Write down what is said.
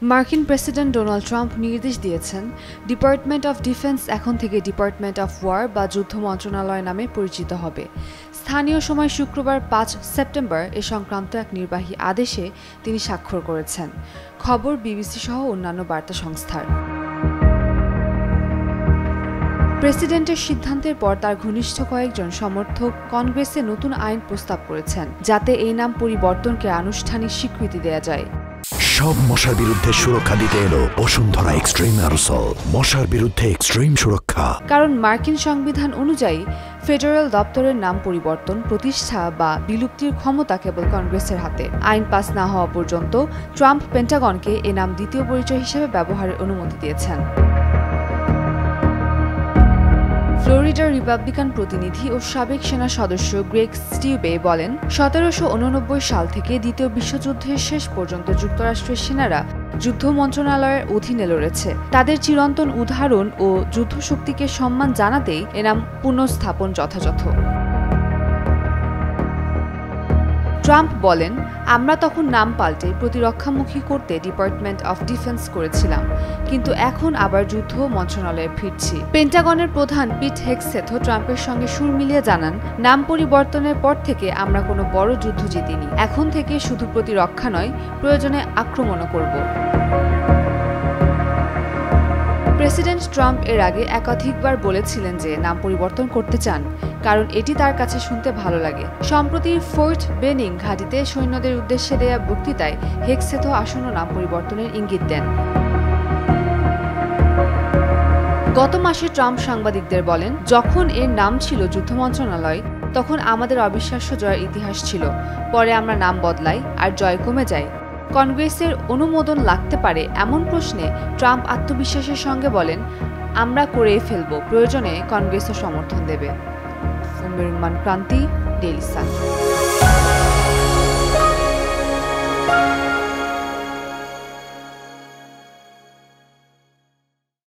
মার্কিন president Donald Trump নির্দেশ দিয়েছেন, ডিপার্টমেন্ট অফ ডিফেন্স এখন থেকে ডিপার্টমেন্ট অফ ওয়ার বা যুদ্ধ মন্ত্রণালয় নামে পরিচিত হবে। স্থানীয় সময় শুক্রবার ৫ সেপ্টেম্বর এ সংক্রান্ত এক নির্বাহী আদেশে তিনি স্বাক্ষর করেছেন। খবর বিবিসি সহ অন্যান্য বার্তা সংস্থার। প্রেসিডেন্টের সিদ্ধান্তের পর তার ঘনিষ্ঠ কয়েকজন সমর্থক কংগ্রেসে নতুন আইন প্রস্তাব করেছেন, যাতে এই নাম পরিবর্তনকে আনুষ্ঠানিক স্বীকৃতি দেয়া যায়। সব মশার বিরুদ্ধে সুরক্ষা দিতে এলো বসুন্ধরা এক্সট্রিম অ্যারোসল, মশার বিরুদ্ধে এক্সট্রিম সুরক্ষা। কারণ মার্কিন সংবিধান অনুযায়ী ফেডারেল দপ্তরের নাম পরিবর্তন, প্রতিষ্ঠা বা বিলুপ্তির ক্ষমতা কেবল কংগ্রেসের হাতে। আইন পাস না হওয়া পর্যন্ত ট্রাম্প পেন্টাগনকে এ নাম দ্বিতীয় পরিচয় হিসেবে ব্যবহারের অনুমতি দিয়েছেন। ফ্লোরিডার রিপাবলিকান প্রতিনিধি ও সাবেক সেনা সদস্য গ্রেগ স্টিউবে বলেন, ১৭৮৯ সাল থেকে দ্বিতীয় বিশ্বযুদ্ধের শেষ পর্যন্ত যুক্তরাষ্ট্রের সেনারা যুদ্ধ মন্ত্রণালয়ের অধীনে লড়েছে। তাদের চিরন্তন উদাহরণ ও যুদ্ধশক্তিকে সম্মান জানাতেই এ নাম পুনঃস্থাপন যথাযথ। ট্রাম্প বলেন, আমরা তখন নাম পাল্টে প্রতিরক্ষামুখী করতে ডিপার্টমেন্ট অফ ডিফেন্স করেছিলাম, কিন্তু এখন আবার যুদ্ধ মন্ত্রণালয়ে ফিরছি। পেন্টাগনের প্রধান পিট হেগসেথও ট্রাম্পের সঙ্গে সুর মিলিয়ে জানান, নাম পরিবর্তনের পর থেকে আমরা কোনো বড় যুদ্ধ জিতিনি। এখন থেকে শুধু প্রতিরক্ষা নয়, প্রয়োজনে আক্রমণও করব। প্রেসিডেন্ট ট্রাম্প এর আগে একাধিকবার বলেছিলেন যে নাম পরিবর্তন করতে চান, কারণ এটি তার কাছে শুনতে ভালো লাগে। সম্প্রতি ফোর্ট বেনিং ঘাঁটিতে সৈন্যদের উদ্দেশ্যে দেয়া বক্তৃতায় হেগসেথও আসন্ন নাম পরিবর্তনের ইঙ্গিত দেন। গত মাসে ট্রাম্প সাংবাদিকদের বলেন, যখন এর নাম ছিল যুদ্ধ মন্ত্রণালয়, তখন আমাদের অবিশ্বাস্য জয়ের ইতিহাস ছিল। পরে আমরা নাম বদলাই আর জয় কমে যায়। কংগ্রেসের অনুমোদন লাগতে পারে এমন প্রশ্নে ট্রাম্প আত্মবিশ্বাসের সঙ্গে বলেন, আমরা করে ফেলব, প্রয়োজনে কংগ্রেসও সমর্থন দেবে। ক্রান্তি, ডেইলি সান।